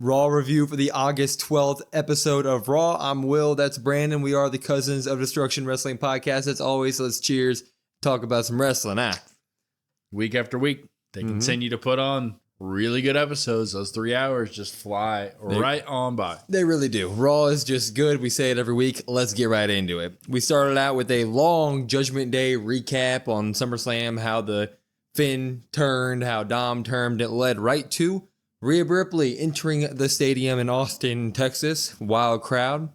Raw review for the August 12th episode of Raw. I'm Will, that's Brandon. We are the Cousins of Destruction Wrestling Podcast. As always, let's cheers, talk about some wrestling. Week after week, they continue to put on really good episodes. Those 3 hours just fly right on by. They really do. Raw is just good. We say it every week. Let's get right into it. We started out with a long Judgment Day recap on SummerSlam, how the Finn turned, how Dom turned. It led right to Rhea Ripley entering the stadium in Austin, Texas. Wild crowd.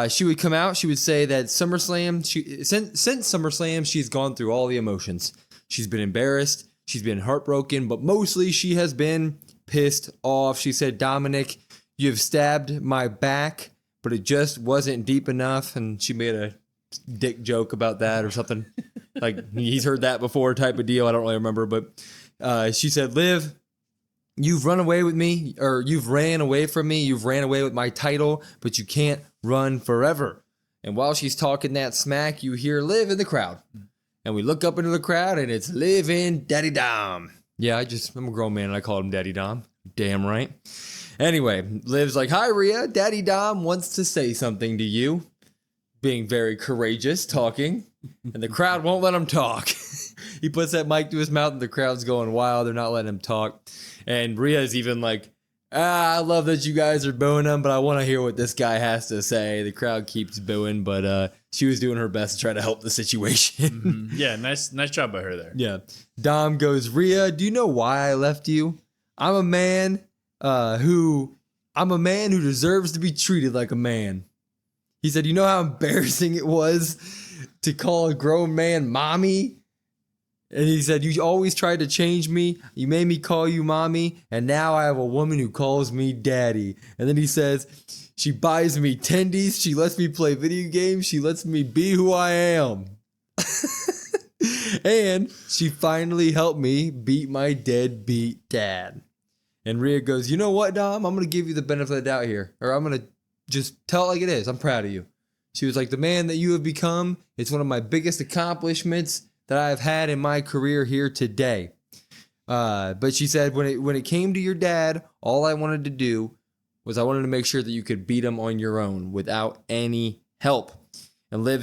She would come out. She would say that SummerSlam, since SummerSlam, she's gone through all the emotions. She's been embarrassed. She's been heartbroken, but mostly she has been pissed off. She said, Dominic, you've stabbed my back, but it just wasn't deep enough. And she made a dick joke about that or something. Like he's heard that before type of deal. I don't really remember, but she said, Liv, you've run away with me, or you've ran away from me. You've ran away with my title, but you can't run forever. And while she's talking that smack, you hear Liv in the crowd. And we look up into the crowd, and it's Liv and Daddy Dom. Yeah, I'm a grown man, and I call him Daddy Dom. Damn right. Anyway, Liv's like, hi, Rhea. Daddy Dom wants to say something to you. Being very courageous, talking. And the crowd won't let him talk. He puts that mic to his mouth, and the crowd's going wild. They're not letting him talk. And Rhea's even like, I love that you guys are booing him, but I want to hear what this guy has to say. The crowd keeps booing, but she was doing her best to try to help the situation. Yeah, nice job by her there. Yeah. Dom goes, Rhea, do you know why I left you? I'm a man who deserves to be treated like a man. He said, you know how embarrassing it was to call a grown man mommy? And he said, you always tried to change me. You made me call you mommy. And now I have a woman who calls me daddy. And then he says, she buys me tendies. She lets me play video games. She lets me be who I am. And she finally helped me beat my deadbeat dad. And Rhea goes, you know what, Dom? I'm going to give you the benefit of the doubt here. Or I'm going to just tell it like it is. I'm proud of you. She was like, the man that you have become, it's one of my biggest accomplishments that I've had in my career here today. But she said, when it came to your dad, all I wanted to do was I wanted to make sure that you could beat him on your own without any help. And Liv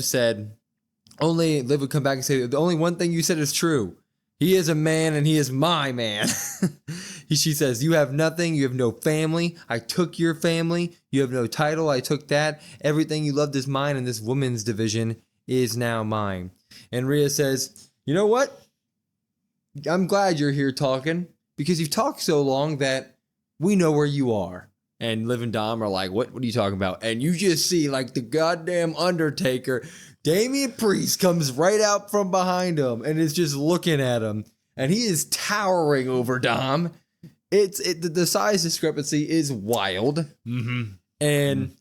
would come back and say, the only one thing you said is true. He is a man and he is my man. She says, you have nothing. You have no family. I took your family. You have no title. I took that. Everything you loved is mine, and this women's division is now mine. And Rhea says, you know what? I'm glad you're here talking because you've talked so long that we know where you are. And Liv and Dom are like, what are you talking about? And you just see like the goddamn Undertaker, Damien Priest comes right out from behind him and is just looking at him. And he is towering over Dom. The size discrepancy is wild. And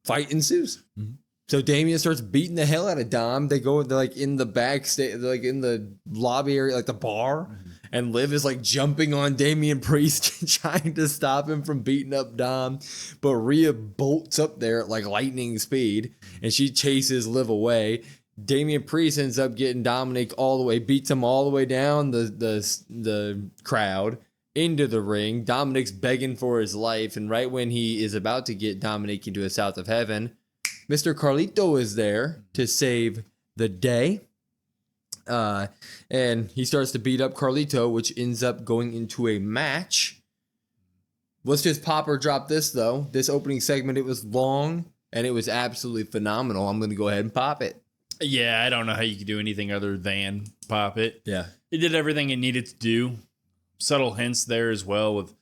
fight ensues. So Damien starts beating the hell out of Dom. They're like in the backstage, like in the lobby area, like the bar. And Liv is like jumping on Damien Priest, trying to stop him from beating up Dom. But Rhea bolts up there at like lightning speed, and she chases Liv away. Damien Priest ends up getting Dominic all the way, beats him all the way down the crowd into the ring. Dominic's begging for his life, and right when he is about to get Dominic into a south of heaven, Mr. Carlito is there to save the day. And he starts to beat up Carlito, which ends up going into a match. Let's just pop or drop this, though. This opening segment, it was long, and it was absolutely phenomenal. I'm going to go ahead and pop it. Yeah, I don't know how you could do anything other than pop it. Yeah. It did everything it needed to do. Subtle hints there as well with,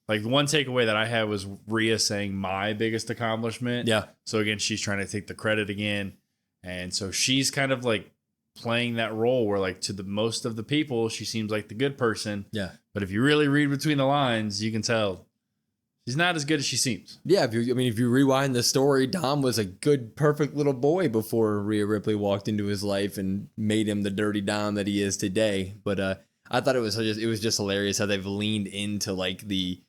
like, the one takeaway that I had was Rhea saying my biggest accomplishment. Yeah. So, again, she's trying to take the credit again. And so she's kind of, like, playing that role where, like, to the most of the people, she seems like the good person. Yeah. But if you really read between the lines, you can tell she's not as good as she seems. Yeah, if you rewind the story, Dom was a good, perfect little boy before Rhea Ripley walked into his life and made him the dirty Dom that he is today. But I thought it was just hilarious how they've leaned into like the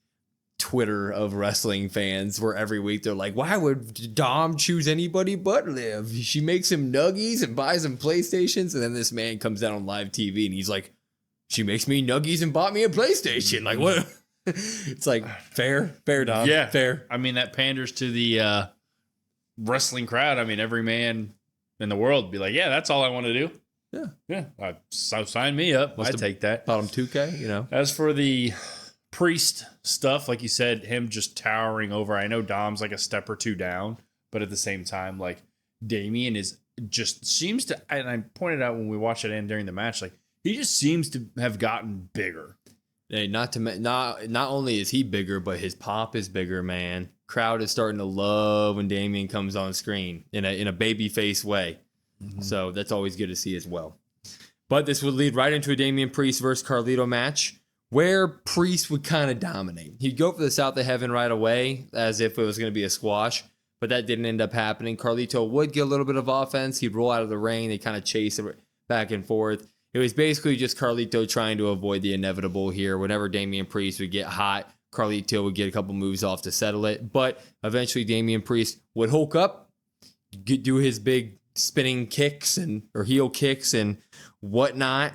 Twitter of wrestling fans, where every week they're like, why would Dom choose anybody but Liv? She makes him nuggies and buys him PlayStations, and then this man comes out on live TV and he's like, she makes me nuggies and bought me a PlayStation. Like, what? It's like fair, Dom. Yeah. Fair. I mean, that panders to the wrestling crowd. I mean, every man in the world would be like, yeah, that's all I want to do. Yeah. Yeah. So sign me up. I take that. Bottom 2K, you know. As for the Priest stuff, like you said, him just towering over. I know Dom's like a step or two down, but at the same time, like Damien is just seems to, and I pointed out when we watched it and during the match, like he just seems to have gotten bigger. Hey, not only is he bigger, but his pop is bigger, man. Crowd is starting to love when Damien comes on screen in a babyface way. Mm-hmm. So that's always good to see as well. But this would lead right into a Damien Priest versus Carlito match, where Priest would kind of dominate. He'd go for the South of Heaven right away, as if it was going to be a squash, but that didn't end up happening. Carlito would get a little bit of offense. He'd roll out of the ring. They kind of chase it back and forth. It was basically just Carlito trying to avoid the inevitable here. Whenever Damien Priest would get hot, Carlito would get a couple moves off to settle it. But eventually Damien Priest would hulk up, do his big spinning kicks or heel kicks and whatnot.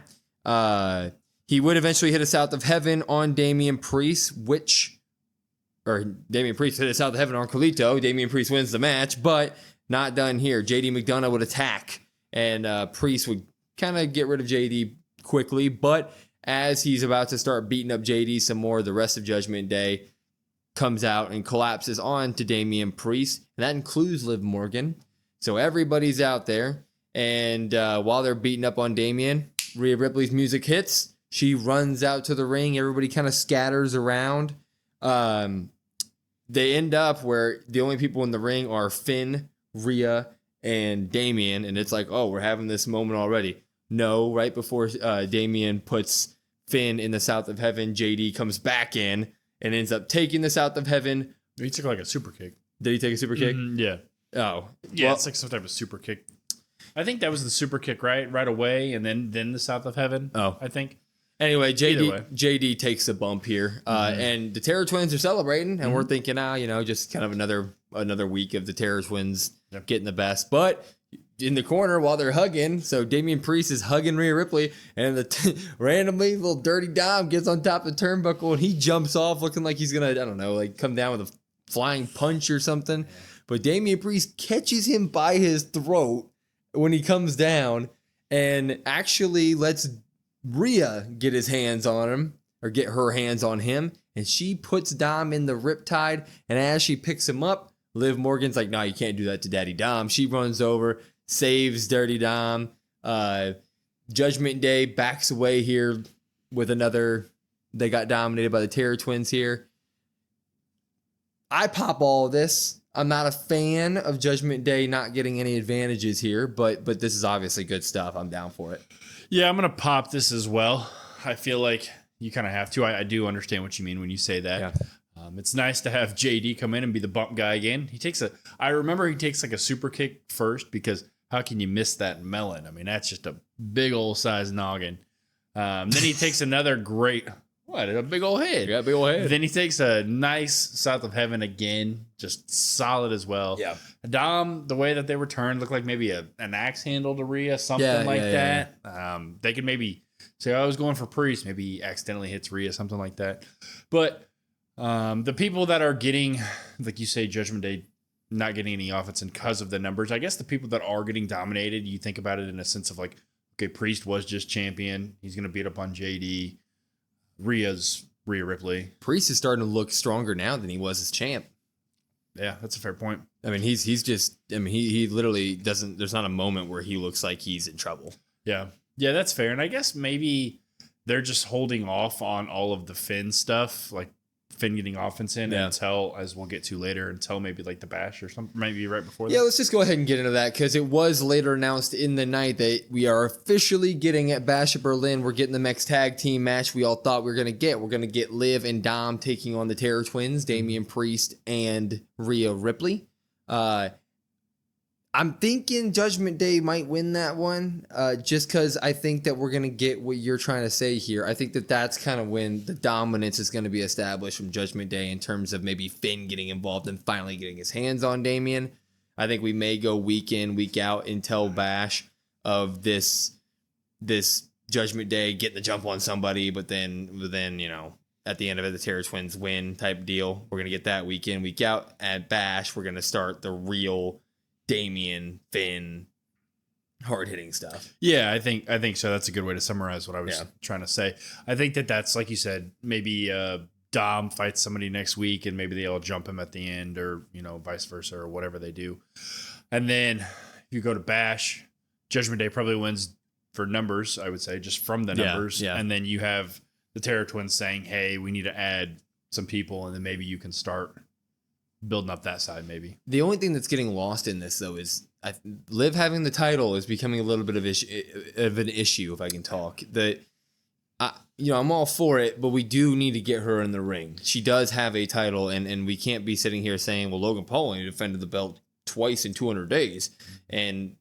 He would eventually hit a South of Heaven on Damien Priest, Damien Priest hit a South of Heaven on Carlito. Damien Priest wins the match, but not done here. JD McDonough would attack, and Priest would kind of get rid of JD quickly. But as he's about to start beating up JD some more, the rest of Judgment Day comes out and collapses on to Damien Priest, and that includes Liv Morgan. So everybody's out there, and while they're beating up on Damien, Rhea Ripley's music hits. She runs out to the ring. Everybody kind of scatters around. They end up where the only people in the ring are Finn, Rhea, and Damien, and it's like, oh, we're having this moment already. No, right before Damien puts Finn in the South of Heaven, JD comes back in and ends up taking the South of Heaven. He took like a super kick. Did he take a super kick? Mm-hmm, yeah. Oh. Yeah, well, it's like some type of super kick. I think that was the super kick right away, and then the South of Heaven. Oh. I think. Anyway, JD takes a bump here, and the Terror Twins are celebrating, and we're thinking, just kind of another week of the Terror Twins getting the best. But in the corner while they're hugging, so Damien Priest is hugging Rhea Ripley, and randomly little Dirty Dom gets on top of the turnbuckle, and he jumps off looking like he's gonna, come down with a flying punch or something. But Damien Priest catches him by his throat when he comes down, and actually lets Rhea get his hands on him, or get her hands on him, and she puts Dom in the riptide, and as she picks him up, Liv Morgan's like, no, you can't do that to Daddy Dom. She runs over, saves Dirty Dom. Judgment Day backs away here with another, they got dominated by the Terror Twins here. I pop all of this. I'm not a fan of Judgment Day not getting any advantages here, but this is obviously good stuff. I'm down for it. Yeah, I'm going to pop this as well. I feel like you kind of have to. I do understand what you mean when you say that. Yeah. It's nice to have JD come in and be the bump guy again. I remember he takes like a super kick first, because how can you miss that melon? I mean, that's just a big old size noggin. Then he takes another a big old head. Yeah, big old head. Then he takes a nice South of Heaven again, just solid as well. Yeah. Dom, the way that they were turned, looked like maybe an axe handle to Rhea, something that. Yeah. They could maybe say, I was going for Priest. Maybe he accidentally hits Rhea, something like that. But the people that are getting, like you say, Judgment Day not getting any offense because of the numbers, I guess the people that are getting dominated, you think about it in a sense of like, okay, Priest was just champion. He's going to beat up on JD. Rhea Ripley. Priest is starting to look stronger now than he was as champ. Yeah, that's a fair point. I mean, he literally doesn't, there's not a moment where he looks like he's in trouble. Yeah. Yeah, that's fair. And I guess maybe they're just holding off on all of the Finn stuff, like Finn getting offense in until, as we'll get to later, until maybe like the Bash or something, maybe right before that. Yeah, let's just go ahead and get into that, because it was later announced in the night that we are officially getting at Bash at Berlin. We're getting the next tag team match we all thought we were going to get. We're going to get Liv and Dom taking on the Terror Twins, Damien Priest and Rhea Ripley. I'm thinking Judgment Day might win that one, just because I think that we're going to get what you're trying to say here. I think that that's kind of when the dominance is going to be established from Judgment Day in terms of maybe Finn getting involved and finally getting his hands on Damien. I think we may go week in, week out until Bash of this Judgment Day getting the jump on somebody, but then at the end of it, the Terror Twins win type deal. We're going to get that week in, week out. At Bash, we're going to start the real Damien, Finn, hard-hitting stuff. Yeah, I think so. That's a good way to summarize what I was trying to say. I think that's, like you said, maybe Dom fights somebody next week and maybe they'll jump him at the end, or, you know, vice versa, or whatever they do. And then if you go to Bash, Judgment Day probably wins for numbers, I would say, just from the numbers. Yeah. And then you have the Terror Twins saying, hey, we need to add some people, and then maybe you can start building up that side maybe. The only thing that's getting lost in this, though, is Liv having the title is becoming a little bit of an issue, if I can talk. I'm all for it, but we do need to get her in the ring. She does have a title, and we can't be sitting here saying, well, Logan Paul only defended the belt twice in 200 days and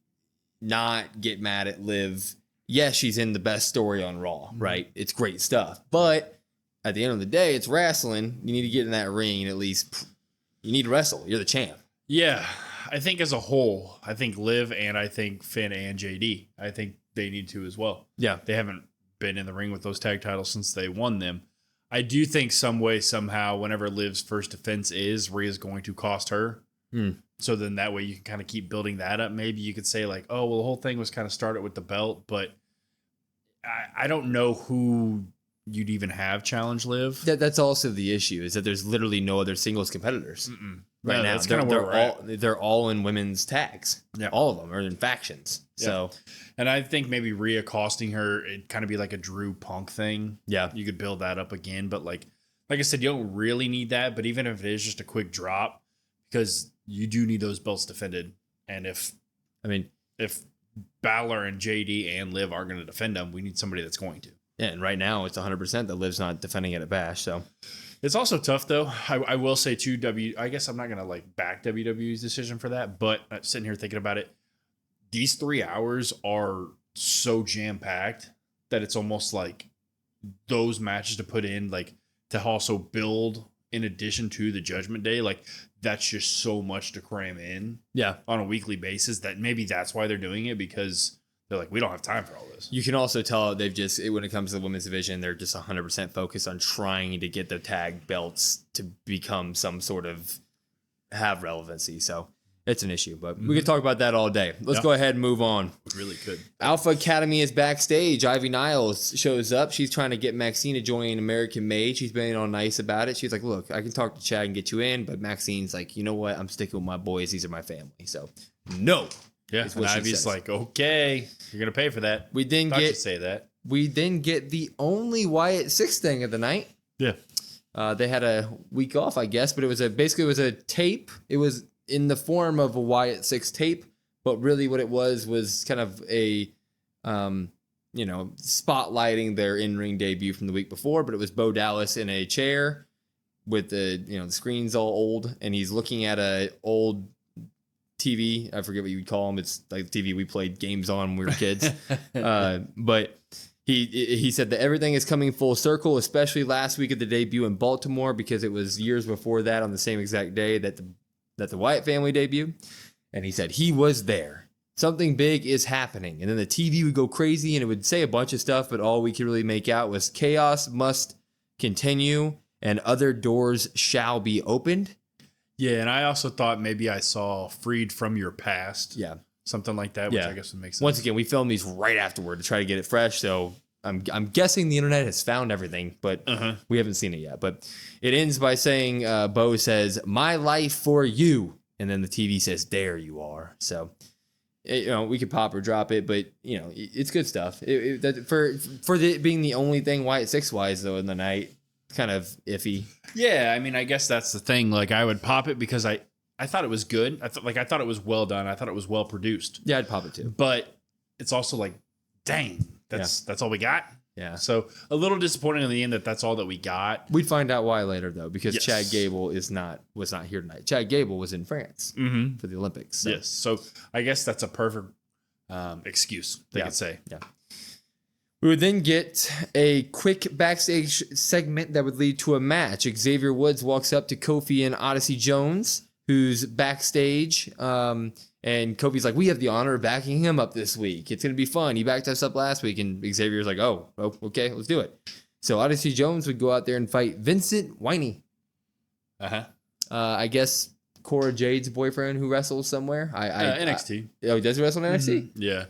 not get mad at Liv. Yes, she's in the best story on Raw, right? It's great stuff. But at the end of the day, it's wrestling. You need to get in that ring and at least you need to wrestle. You're the champ. Yeah, I think as a whole, I think Liv and I think Finn and JD, I think they need to as well. Yeah. They haven't been in the ring with those tag titles since they won them. I do think some way, somehow, whenever Liv's first defense is, Rhea's going to cost her. So then that way you can kind of keep building that up. Maybe you could say like, oh, well, the whole thing was kind of started with the belt, but I don't know who you'd even have challenge Liv. That's also the issue, is that there's literally no other singles competitors right now. That's kind of where they're all in women's tags. Yeah. All of them are in factions. Yeah. So, and I think maybe Rhea costing her, it'd kind of be like a Drew Punk thing. Yeah. You could build that up again, but like I said, you don't really need that. But even if it is just a quick drop, because you do need those belts defended. And if Balor and JD and Liv are going to defend them, we need somebody that's going to. yeah, and right now it's 100% that Liv's not defending it at Bash. So It's also tough, though. I will say, too, I guess I'm not going to like back WWE's decision for that, but I'm sitting here thinking about it. These 3 hours are so jam-packed that it's almost like those matches to put in, like to also build in addition to the Judgment Day, like that's just so much to cram in on a weekly basis that maybe that's why they're doing it, because they're like, we don't have time for all this. you can also tell they've just, when it comes to the women's division, they're just 100% focused on trying to get the tag belts to become some sort of have relevancy. So it's an issue, but we could talk about that all day. Let's go ahead and move on. We really could. Alpha Academy is backstage. Ivy Niles shows up. She's trying to get Maxine to join American Made. She's being all nice about it. She's like, look, I can talk to Chad and get you in, but Maxine's like, you know what? I'm sticking with my boys. These are my family. So no. Yeah, and Ivy's like, okay, you're going to pay for that. We then Thought you'd say that. We then get the only Wyatt 6 thing of the night. Yeah. They had a week off, I guess, but it was a tape. It was in the form of a Wyatt 6 tape, but really what it was kind of a, spotlighting their in-ring debut from the week before, but it was Bo Dallas in a chair with the screen's all old, and he's looking at a old TV. I forget what you would call them. It's like the TV we played games on when we were kids. But he said that everything is coming full circle, especially last week at the debut in Baltimore, because it was years before that on the same exact day that the Wyatt family debuted. And he said he was there. Something big is happening. And then the TV would go crazy and it would say a bunch of stuff, but all we could really make out was chaos must continue and other doors shall be opened. Yeah, and I also thought maybe I saw Freed from Your Past. Yeah. Something like that, which I guess would make sense. Once again, we filmed these right afterward to try to get it fresh, so I'm guessing the internet has found everything, but we haven't seen it yet. But it ends by saying, Bo says, "My life for you," and then the TV says, "There you are." So, we could pop or drop it, but it's good stuff. For being the only thing Wyatt 6 wise though in the night, kind of iffy. Yeah, I mean, I guess that's the thing. Like, I would pop it because I thought it was good. I thought it was well done. I thought it was well produced. Yeah, I'd pop it too. But it's also like, dang, that's all we got. Yeah. So a little disappointing in the end that's all that we got. We'd find out why later though, because Yes. Chad Gable was not here tonight. Chad Gable was in France for the Olympics. So. Yes. So I guess that's a perfect excuse they could say. Yeah. We would then get a quick backstage segment that would lead to a match. Xavier Woods walks up to Kofi and Odyssey Jones, who's backstage. And Kofi's like, we have the honor of backing him up this week. It's going to be fun. He backed us up last week. And Xavier's like, oh, okay, let's do it. So Odyssey Jones would go out there and fight Vincent Winey. I guess Cora Jade's boyfriend who wrestles somewhere. NXT. Does he wrestle in NXT? Mm-hmm. Yeah,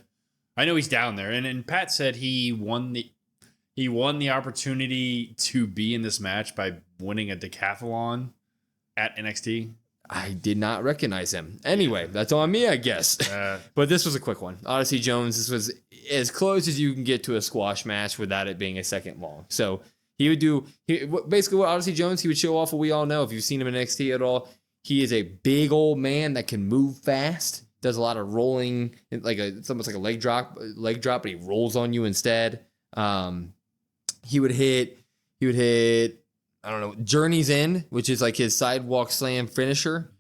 I know he's down there. And Pat said he won the opportunity to be in this match by winning a decathlon at NXT. I did not recognize him. Anyway, that's on me, I guess. But this was a quick one. Odyssey Jones, this was as close as you can get to a squash match without it being a second long. So he would do, basically what Odyssey Jones, he would show off what we all know. If you've seen him in NXT at all, he is a big old man that can move fast, does a lot of rolling, it's almost like a leg drop, but he rolls on you instead. He would hit, I don't know, Journey's End, which is like his sidewalk slam finisher.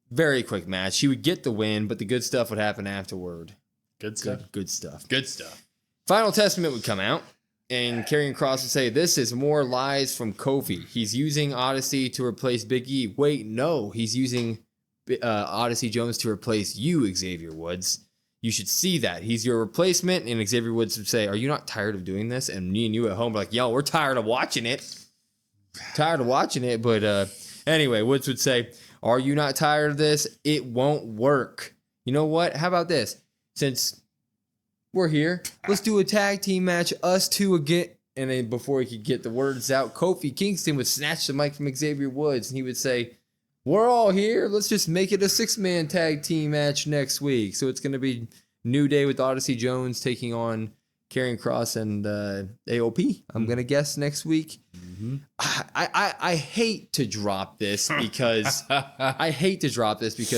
Very quick match. He would get the win, but the good stuff would happen afterward. Good stuff. Good stuff. Good stuff. Final Testament would come out, and Karrion Kross would say, "This is more lies from Kofi. He's using Odyssey to replace Big E." Wait, no, he's using Odyssey Jones to replace you, Xavier Woods. You should see that. He's your replacement. And Xavier Woods would say, "Are you not tired of doing this?" And me and you at home are like, "Yo, we're tired of watching it." But anyway, Woods would say, "Are you not tired of this? It won't work. You know what? How about this? Since we're here, let's do a tag team match, us two again." And then before he could get the words out, Kofi Kingston would snatch the mic from Xavier Woods, and he would say, "We're all here. Let's just make it a 6-man tag team match next week." So it's going to be New Day with Odyssey Jones taking on Karrion Kross and AOP. I'm going to guess next week. Mm-hmm. I hate to drop this because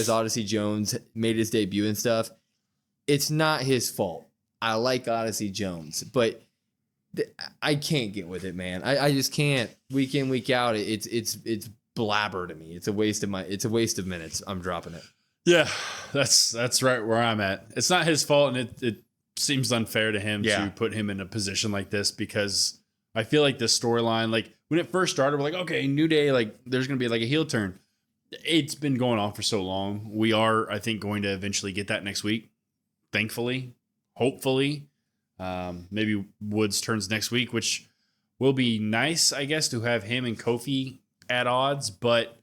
Odyssey Jones made his debut and stuff. It's not his fault. I like Odyssey Jones, but I can't get with it, man. I just can't. Week in, week out, it's blabber to me. It's a waste of minutes. I'm dropping it. Yeah, that's right where I'm at. It's not his fault, and it seems unfair to him to put him in a position like this, because I feel like the storyline, like when it first started, we're like, okay, New Day, like there's going to be like a heel turn. It's been going on for so long. We are, I think, going to eventually get that next week. Thankfully, hopefully, maybe Woods turns next week, which will be nice, I guess, to have him and Kofi at odds. But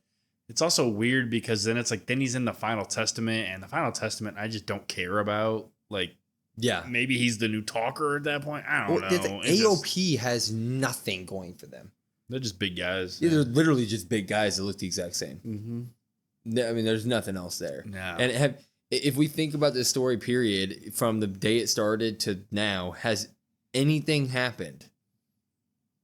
it's also weird because then it's like, then he's in the Final Testament, and the Final Testament I just don't care about. Like, yeah, maybe he's the new talker at that point. I don't know. AOP has nothing going for them. They're just big guys. Yeah, they're literally just big guys that look the exact same. Mm-hmm. I mean, there's nothing else there. No. And if we think about this story period from the day it started to now, has anything happened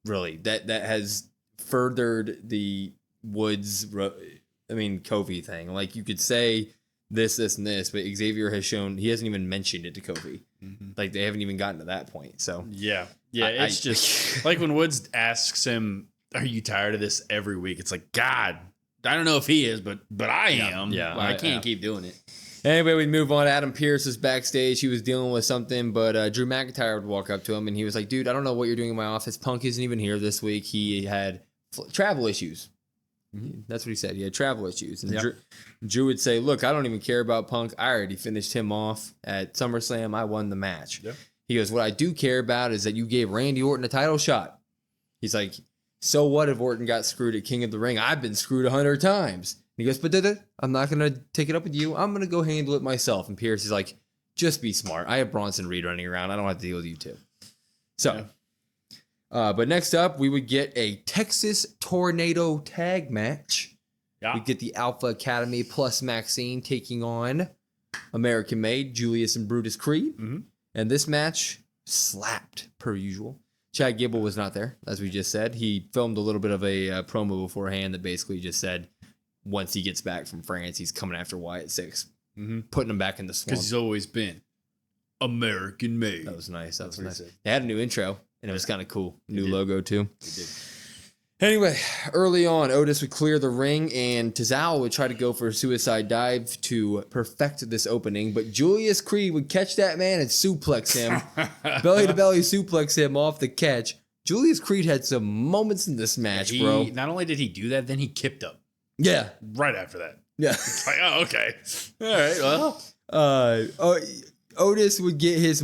really that has furthered the Woods, Kofi thing? Like, you could say this, and this, but Xavier has shown he hasn't even mentioned it to Kofi. Mm-hmm. Like, they haven't even gotten to that point. So yeah, it's just like when Woods asks him, "Are you tired of this every week?" It's like, God, I don't know if he is, but I am. Yeah, I can't keep doing it. Anyway, we move on. Adam Pearce is backstage. He was dealing with something, but Drew McIntyre would walk up to him, and he was like, "Dude, I don't know what you're doing in my office. Punk isn't even here this week. He had travel issues." Mm-hmm. That's what he said. He had travel issues. And Drew would say, "Look, I don't even care about Punk. I already finished him off at SummerSlam. I won the match." Yep. He goes, "What I do care about is that you gave Randy Orton a title shot." He's like, "So what if Orton got screwed at King of the Ring? I've been screwed 100 times. And he goes, "But I'm not going to take it up with you. I'm going to go handle it myself." And Pierce is like, "Just be smart. I have Bronson Reed running around. I don't have to deal with you two." So, but next up, we would get a Texas Tornado tag match. Yeah. We get the Alpha Academy plus Maxine taking on American Made, Julius and Brutus Creed. Mm-hmm. And this match slapped, per usual. Chad Gable was not there, as we just said. He filmed a little bit of a promo beforehand that basically just said, once he gets back from France, he's coming after Wyatt 6, putting him back in the swamp. Because he's always been American Made. That was nice. That was nice. They had a new intro, and it was kind of cool. New logo, too. They did. Anyway, early on, Otis would clear the ring, and Tozawa would try to go for a suicide dive to perfect this opening, but Julius Creed would catch that man and suplex him, belly-to-belly suplex him off the catch. Julius Creed had some moments in this match, bro. Not only did he do that, then he kipped up. Yeah. Right after that. Yeah. It's like, oh, okay. All right, well. Otis would get his...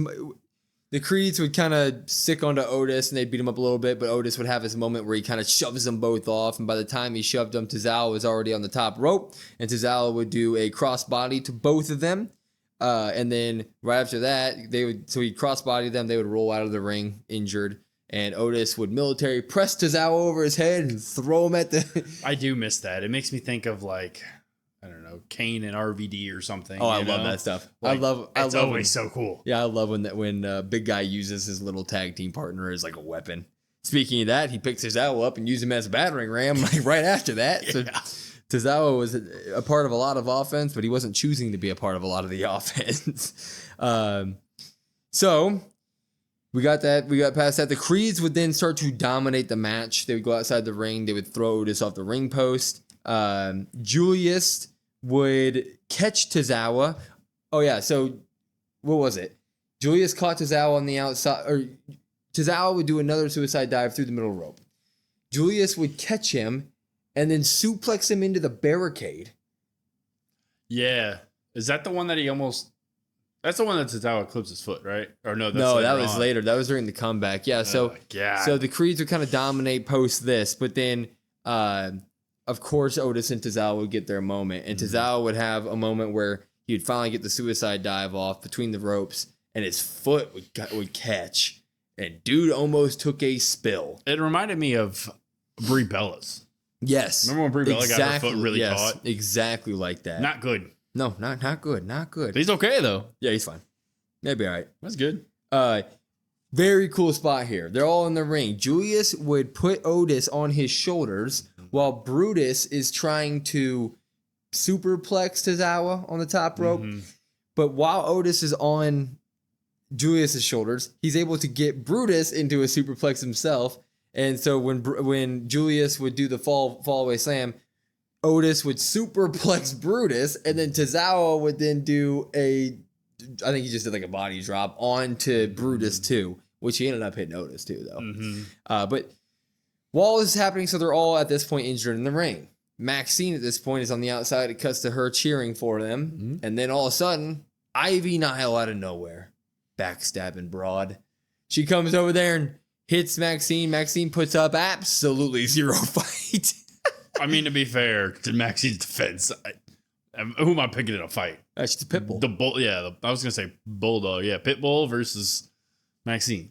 the Creeds would kind of sick onto Otis and they'd beat him up a little bit, but Otis would have his moment where he kind of shoves them both off. And by the time he shoved them, Tozawa was already on the top rope, and Tozawa would do a crossbody to both of them. And then right after that, he'd crossbody them. They would roll out of the ring injured, and Otis would military press Tozawa over his head and throw him at the. I do miss that. It makes me think of like, I don't know, Kane and RVD or something. Oh, I love that stuff. Like, I it's love always so cool. Yeah, I love when big guy uses his little tag team partner as like a weapon. Speaking of that, he picks Tozawa up and uses him as a battering ram like right after that. So Tozawa was a part of a lot of offense, but he wasn't choosing to be a part of a lot of the offense. So we got that. We got past that. The Creeds would then start to dominate the match. They would go outside the ring. They would throw Otis off the ring post. Julius would catch Tozawa. Oh, yeah. So what was it? Julius caught Tozawa on the outside, or Tozawa would do another suicide dive through the middle rope. Julius would catch him and then suplex him into the barricade. Yeah. Is that the one that he almost... That's the one that Tozawa clips his foot, right? Or no, that's no, that was on. later. That was during the comeback. Yeah, so the Creeds would kind of dominate post this, but then, of course, Otis and Tozawa would get their moment, and Tozawa would have a moment where he would finally get the suicide dive off between the ropes, and his foot would catch, and dude almost took a spill. It reminded me of Brie Bella's. Yes. Remember when Brie Bella got her foot really caught? Exactly like that. Not good. No, not good. Not good. He's okay, though. Yeah, he's fine. Maybe all right. That's good. Very cool spot here. They're all in the ring. Julius would put Otis on his shoulders while Brutus is trying to superplex Tozawa on the top rope. Mm-hmm. But while Otis is on Julius's shoulders, he's able to get Brutus into a superplex himself. And so when Julius would do the fall away slam, Otis would superplex Brutus, and then Tozawa would then do I think he just did like a body drop onto Brutus too, which he ended up hitting Otis too though. Mm-hmm. But while this is happening, so they're all at this point injured in the ring. Maxine at this point is on the outside. It cuts to her cheering for them. Mm-hmm. And then all of a sudden, Ivy Nile out of nowhere, backstabbing broad. She comes over there and hits Maxine. Maxine puts up absolutely zero fight. I mean, to be fair, to Maxine's defense, who am I picking in a fight? She's a pit bull. The bull, yeah. I was gonna say bulldog. Yeah, pit bull versus Maxine.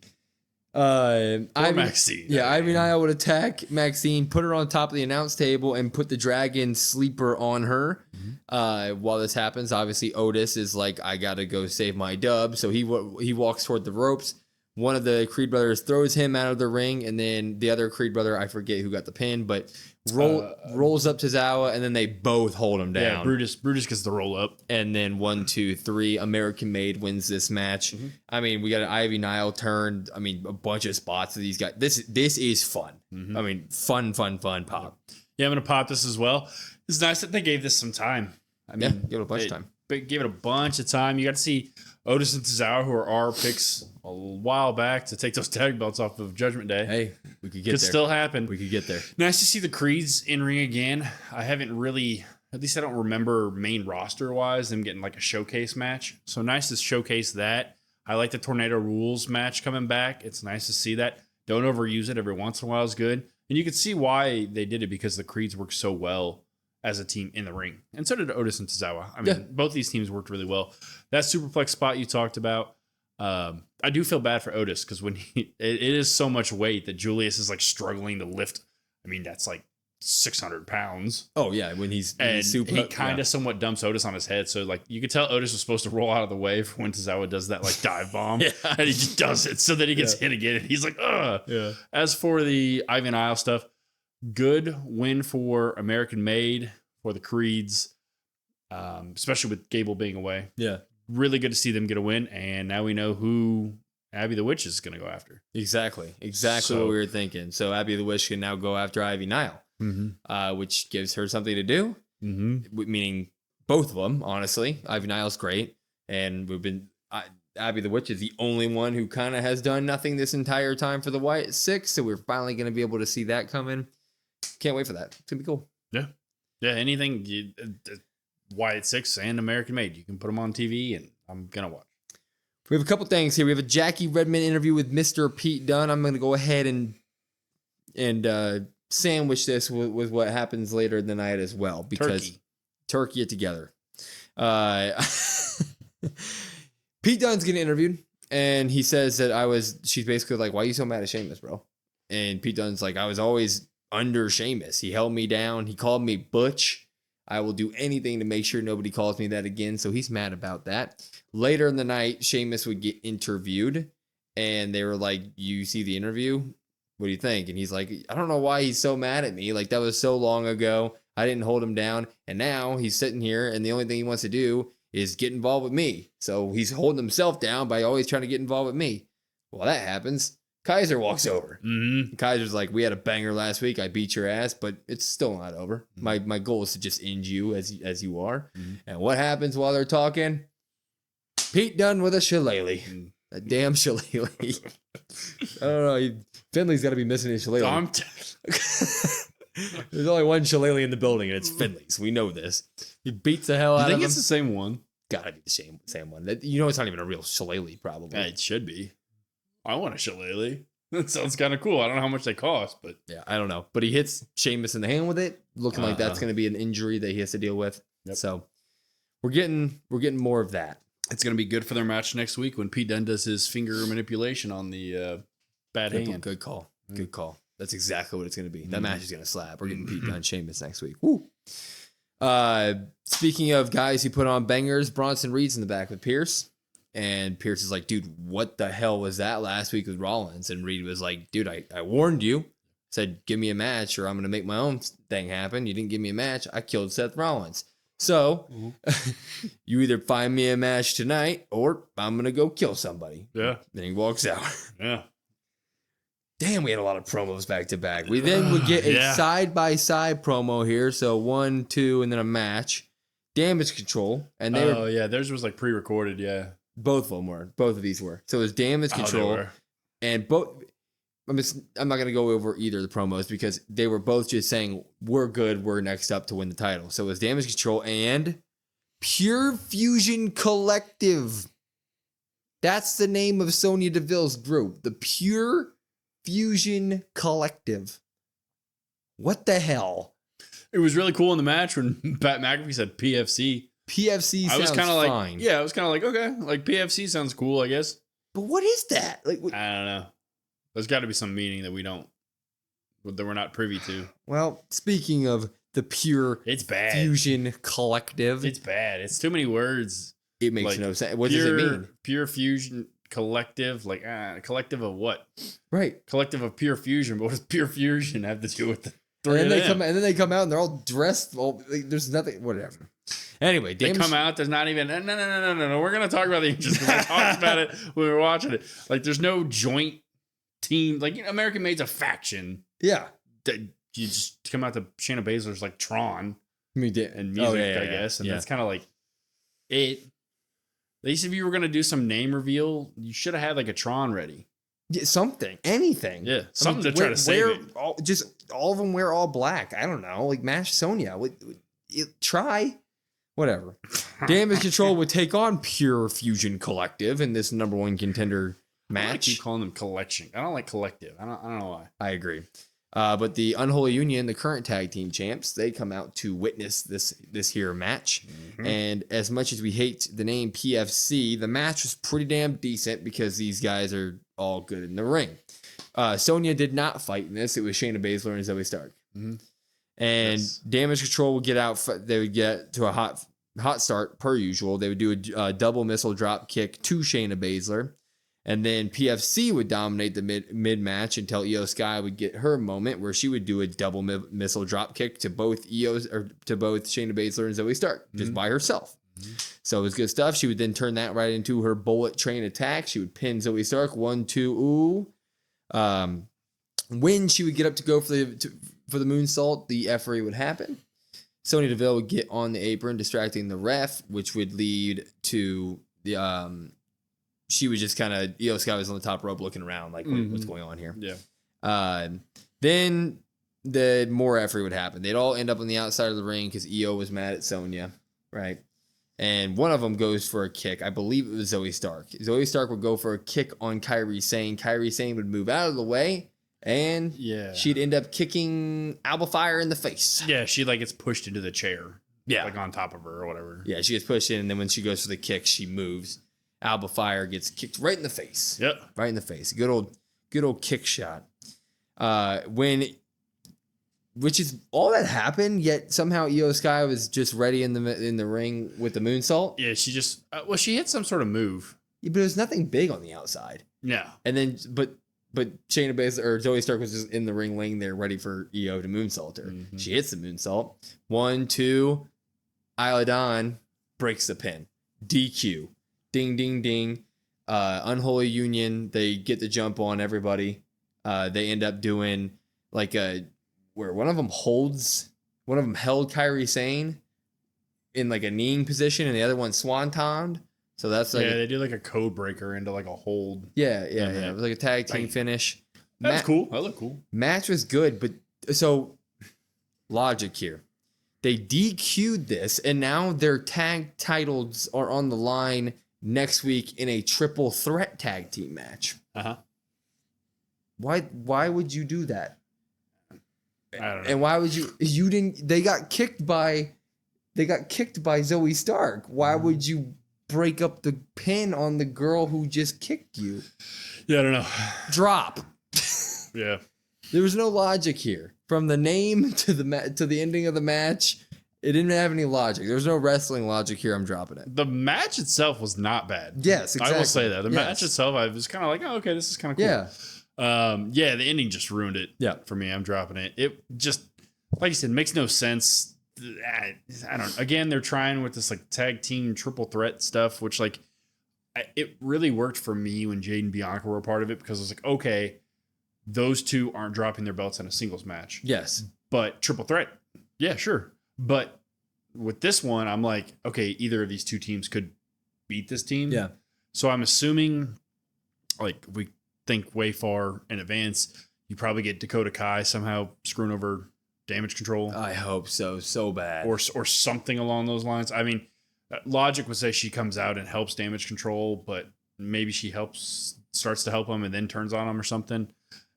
Maxine. Yeah, Ivy Nile would attack Maxine, put her on top of the announce table, and put the dragon sleeper on her. Mm-hmm. While this happens, obviously Otis is like, I gotta go save my dub. So he walks toward the ropes. One of the Creed brothers throws him out of the ring, and then the other Creed brother, I forget who got the pin, but rolls up Tozawa, and then they both hold him down. Yeah, Brutus gets the roll up. And then 1, 2, 3, American Made wins this match. Mm-hmm. I mean, we got an Ivy Nile turned. I mean, a bunch of spots of these guys. This is fun. Mm-hmm. I mean, fun pop. Yeah, I'm going to pop this as well. It's nice that they gave this some time. I mean, give it a bunch of time. Give it a bunch of time. You got to see Otis and Tozawa, who are our picks a while back to take those tag belts off of Judgment Day. Hey, we could get there. Could still happen. We could get there. Nice to see the Creeds in ring again. I haven't really, at least I don't remember main roster wise, them getting like a showcase match. So nice to showcase that. I like the Tornado Rules match coming back. It's nice to see that. Don't overuse it. Every once in a while is good. And you can see why they did it, because the Creeds work so well as a team in the ring. And so did Otis and Tozawa. I mean, both these teams worked really well. That superplex spot you talked about, I do feel bad for Otis, because when it is so much weight that Julius is like struggling to lift. I mean, that's like 600 pounds. Oh yeah, when he kind of somewhat dumps Otis on his head. So like you could tell Otis was supposed to roll out of the way for when Tozawa does that like dive bomb, and he just does it so that he gets hit again. And he's like, ugh. Yeah. As for the Ivy Nile stuff, good win for American Made, for the Creeds, especially with Gable being away. Yeah. Really good to see them get a win, and now we know who Abby the Witch is going to go after. Exactly what we were thinking. So Abby the Witch can now go after Ivy Nile, which gives her something to do, meaning both of them, honestly. Ivy Nile's great, and Abby the Witch is the only one who kind of has done nothing this entire time for the Wyatt 6, so we're finally going to be able to see that coming. Can't wait for that. It's going to be cool. Yeah. Yeah, anything, Wyatt 6 and American Made, you can put them on TV, and I'm going to watch. We have a couple things here. We have a Jackie Redmond interview with Mr. Pete Dunne. I'm going to go ahead and sandwich this with what happens later in the night as well, because turkey it together. Pete Dunne's getting interviewed, and he says that she's basically like, why are you so mad at Sheamus, bro? And Pete Dunne's like, I was always under Sheamus. He held me down. He called me Butch. I will do anything to make sure nobody calls me that again. So he's mad about that. Later in the night, Sheamus would get interviewed, and they were like, you see the interview? What do you think? And he's like, I don't know why he's so mad at me. Like, that was so long ago. I didn't hold him down. And now he's sitting here, and the only thing he wants to do is get involved with me. So he's holding himself down by always trying to get involved with me. Well, that happens. Kaiser walks over. Mm-hmm. Kaiser's like, we had a banger last week. I beat your ass, but it's still not over. Mm-hmm. My goal is to just end you as you are. Mm-hmm. And what happens while they're talking? Pete Dunne with a shillelagh. Mm-hmm. A damn shillelagh. I don't know. Finley's got to be missing his shillelagh. There's only one shillelagh in the building, and it's Finley's. We know this. He beats the hell out of him. I think it's the same one. Gotta be the same one. You know, it's not even a real shillelagh, probably. Yeah, it should be. I want a shillelagh. That sounds kind of cool. I don't know how much they cost, but yeah, I don't know. But he hits Sheamus in the hand with it, looking like that's going to be an injury that he has to deal with. Yep. So we're getting more of that. It's going to be good for their match next week when Pete Dunne does his finger manipulation on the bad hand. Good call. Good call. That's exactly what it's going to be. That match is going to slap. We're getting Pete Dunne, Sheamus next week. Woo. Speaking of guys who put on bangers, Bronson Reed's in the back with Pierce. And Pierce is like, dude, what the hell was that last week with Rollins? And Reed was like, dude, I warned you. Said, give me a match or I'm going to make my own thing happen. You didn't give me a match. I killed Seth Rollins. So you either find me a match tonight or I'm going to go kill somebody. Yeah. Then he walks out. Yeah. Damn, we had a lot of promos back to back. We then would get a side-by-side promo here. So 1, 2, and then a match. Damage Control. And they theirs was like pre-recorded, yeah. Both of them were. Both of these were. So it was Damage Control. And both. I'm not going to go over either of the promos because they were both just saying, we're good. We're next up to win the title. So it was Damage Control and Pure Fusion Collective. That's the name of Sonya Deville's group. The Pure Fusion Collective. What the hell? It was really cool in the match when Pat McAfee said PFC. PFC sounds fine. Yeah, I was kind of like, okay, like PFC sounds cool, I guess. But what is that? Like, I don't know. There's got to be some meaning that we're not privy to. Well, speaking of the Pure Fusion Collective. It's bad. It's too many words. It makes no sense. What does it mean? Pure Fusion Collective, like collective of what? Right. Collective of Pure Fusion, but what does Pure Fusion have to do with the three and then they come out and they're all dressed. There's nothing, whatever. Anyway, they come out. There's not even no. We're gonna talk about the injuries. We talked about it when we were watching it. Like, there's no joint team. Like, American Made's a faction. Yeah, that you just come out to Shayna Baszler's like Tron. And music, I guess, and that's kind of like it. At least if you were gonna do some name reveal, you should have had like a Tron ready. Yeah, something, anything. Yeah, something to try to save it. All of them wear all black. I don't know, like Mash Sonya. Try. Whatever. Damage Control would take on Pure Fusion Collective in this number one contender match. I keep calling them collection. I don't like collective. I don't know why. I agree. But the Unholy Union, the current tag team champs, they come out to witness this here match. Mm-hmm. And as much as we hate the name PFC, the match was pretty damn decent because these guys are all good in the ring. Sonya did not fight in this. It was Shayna Baszler and Zoe Stark. Mm-hmm. And Damage Control would get out. They would get to a hot start per usual. They would do a double missile drop kick to Shayna Baszler, and then PFC would dominate the mid match until Io Sky would get her moment where she would do a double missile drop kick to both Shayna Baszler and Zoe Stark just by herself. Mm-hmm. So it was good stuff. She would then turn that right into her bullet train attack. She would pin Zoe Stark 1, 2. When she would get up to go for the moonsault, the effery would happen. Sonya Deville would get on the apron, distracting the ref, which would lead to the she was just kind of, Io Sky was on the top rope looking around like, what's going on here? Yeah. Then the more effery would happen. They'd all end up on the outside of the ring because Io was mad at Sonya, right? And one of them goes for a kick. I believe it was Zoe Stark. Zoe Stark would go for a kick on Kairi Sane. Kairi Sane would move out of the way, and she'd end up kicking Alba Fire in the face. Yeah, she like gets pushed into the chair. Yeah. Like on top of her or whatever. Yeah, she gets pushed in, and then when she goes for the kick, she moves. Alba Fire gets kicked right in the face. Yep. Right in the face. Good old kick shot. Which is all that happened, yet somehow Io Sky was just ready in the ring with the moonsault. Yeah, she just she hit some sort of move. Yeah, but it was nothing big on the outside. Yeah. And then but Shayna Baszler or Zoe Stark was just in the ring laying there ready for Io to moonsault her. Mm-hmm. She hits the moonsault. 1, 2, Isla Dawn breaks the pin. DQ. Ding, ding, ding. Unholy Union, they get the jump on everybody. They end up doing like where one of them held Kairi Sane in like a kneeing position and the other one swantoned. So that's like they do like a code breaker into like a hold. Yeah. It was like a tag team finish. That's cool. That looked cool. Match was good, but so logic here. They DQ'd this, and now their tag titles are on the line next week in a triple threat tag team match. Uh-huh. Why would you do that? I don't know. And why would you didn't they got kicked by Zoe Stark. Why would you break up the pin on the girl who just kicked you? Yeah, I don't know. Drop. Yeah. There was no logic here. From the name to the ending of the match, it didn't have any logic. There was no wrestling logic here. I'm dropping it. The match itself was not bad. Yes, exactly. I will say that. The match itself, I was kind of like, oh, okay, this is kind of cool. Yeah. The ending just ruined it. Yeah. For me, I'm dropping it. It just, like you said, makes no sense. I don't. Again, they're trying with this like tag team triple threat stuff, which like it really worked for me when Jade and Bianca were a part of it because it was like, okay, those two aren't dropping their belts in a singles match. Yes. But triple threat, yeah, sure. But with this one, I'm like, okay, either of these two teams could beat this team. Yeah. So I'm assuming, like, we think way far in advance, you probably get Dakota Kai somehow screwing over Damage Control. I hope so bad. Or something along those lines. I mean, logic would say she comes out and helps Damage Control, but maybe she starts to help him and then turns on him or something.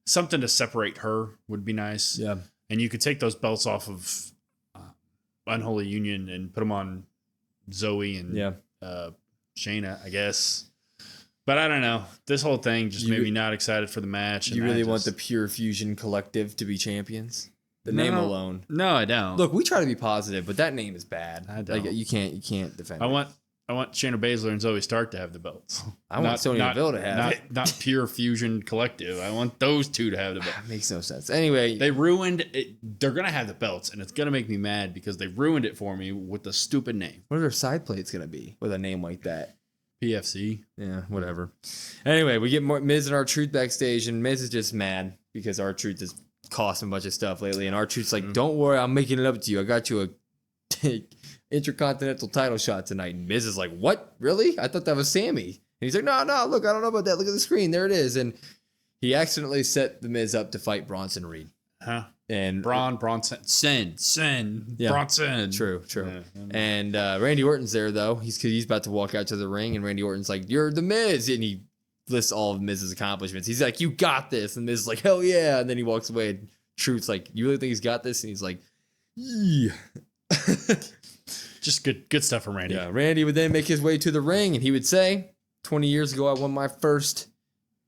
Something to separate her would be nice. Yeah. And you could take those belts off of Unholy Union and put them on Zoe and Shayna, I guess. But I don't know. This whole thing just made me not excited for the match. You really want the Pure Fusion Collective to be champions? The name alone. No, I don't. Look, we try to be positive, but that name is bad. I don't. Like, you can't defend it. I want Shayna Baszler and Zoe Stark to have the belts. I want Sonya Deville to have it. Not Pure Fusion Collective. I want those two to have the belts. That makes no sense. Anyway. They ruined it. They're going to have the belts, and it's going to make me mad because they ruined it for me with the stupid name. What are their side plates going to be with a name like that? PFC. Yeah, whatever. Anyway, we get more Miz and R-Truth backstage, and Miz is just mad because R-Truth has cost him a bunch of stuff lately, and R-Truth's like, don't worry, I'm making it up to you. I got you a Intercontinental title shot tonight. And Miz is like, what? Really? I thought that was Sammy. And he's like, no, look, I don't know about that. Look at the screen. There it is. And he accidentally set the Miz up to fight Bronson Reed. Huh? And Bronson. Yeah. Bronson. True. Yeah. And Randy Orton's there, though. He's about to walk out to the ring, and Randy Orton's like, you're the Miz. And he lists all of Miz's accomplishments. He's like, you got this. And Miz is like, hell yeah. And then he walks away, and Truth's like, you really think he's got this? And he's like, yeah. Just good stuff from Randy. Yeah, Randy would then make his way to the ring, and he would say, 20 years ago, I won my first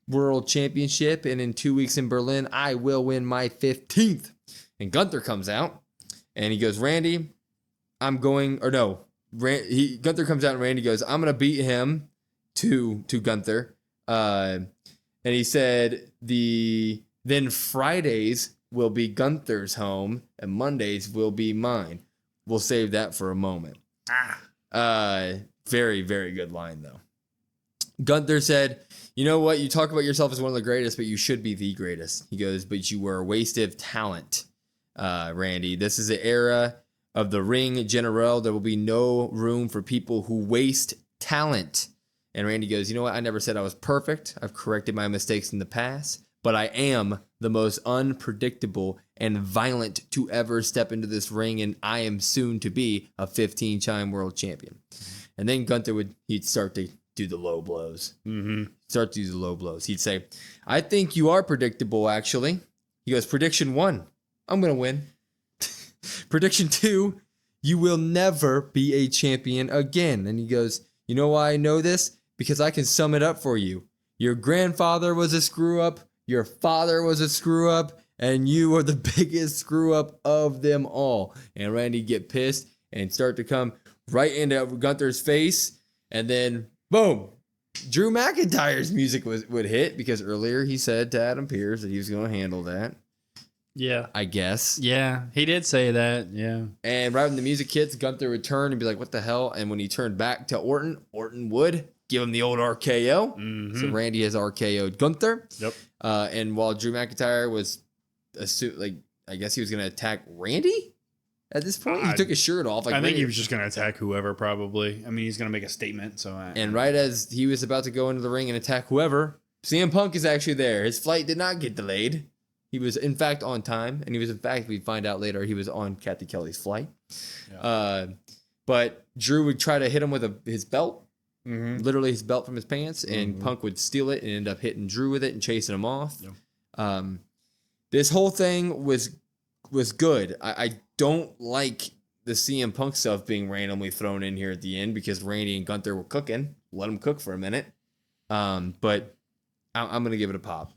world championship, and in 2 weeks in Berlin, I will win my 15th. And Gunther comes out, and he goes, Randy, I'm going, or no, Gunther comes out, and Randy goes, I'm going to beat him to Gunther. And he said, then Fridays will be Gunther's home, and Mondays will be mine. We'll save that for a moment. Very, very good line, though. Gunther said, you know what? You talk about yourself as one of the greatest, but you should be the greatest. He goes, but you were a waste of talent, Randy. This is the era of the ring general. There will be no room for people who waste talent. And Randy goes, you know what? I never said I was perfect. I've corrected my mistakes in the past, but I am the most unpredictable and violent to ever step into this ring, and I am soon to be a 15-time world champion. And then he'd start to do the low blows. Mm-hmm. Start to do the low blows. He'd say, I think you are predictable, actually. He goes, prediction 1, I'm going to win. Prediction 2, you will never be a champion again. And he goes, you know why I know this? Because I can sum it up for you. Your grandfather was a screw up. Your father was a screw up. And you are the biggest screw up of them all. And Randy get pissed and start to come right into Gunther's face. And then, boom, Drew McIntyre's music would hit because earlier he said to Adam Pearce that he was going to handle that. Yeah. I guess. Yeah, he did say that. Yeah. And right when the music hits, Gunther would turn and be like, what the hell? And when he turned back to Orton, Orton would give him the old RKO. Mm-hmm. So Randy has RKO'd Gunther. Yep. And while Drew McIntyre was, I guess he was going to attack Randy at this point. He took his shirt off. I think he was just going to attack whoever, probably. I mean, he's going to make a statement. And right as he was about to go into the ring and attack whoever, CM Punk is actually there. His flight did not get delayed. He was, in fact, on time. And he was, in fact, we find out later, he was on Kathy Kelly's flight. Yeah. But Drew would try to hit him with his belt. Mm-hmm. Literally his belt from his pants. And Punk would steal it and end up hitting Drew with it and chasing him off. Yep. This whole thing was good. I don't like the CM Punk stuff being randomly thrown in here at the end because Randy and Gunther were cooking. Let them cook for a minute. But I'm going to give it a pop.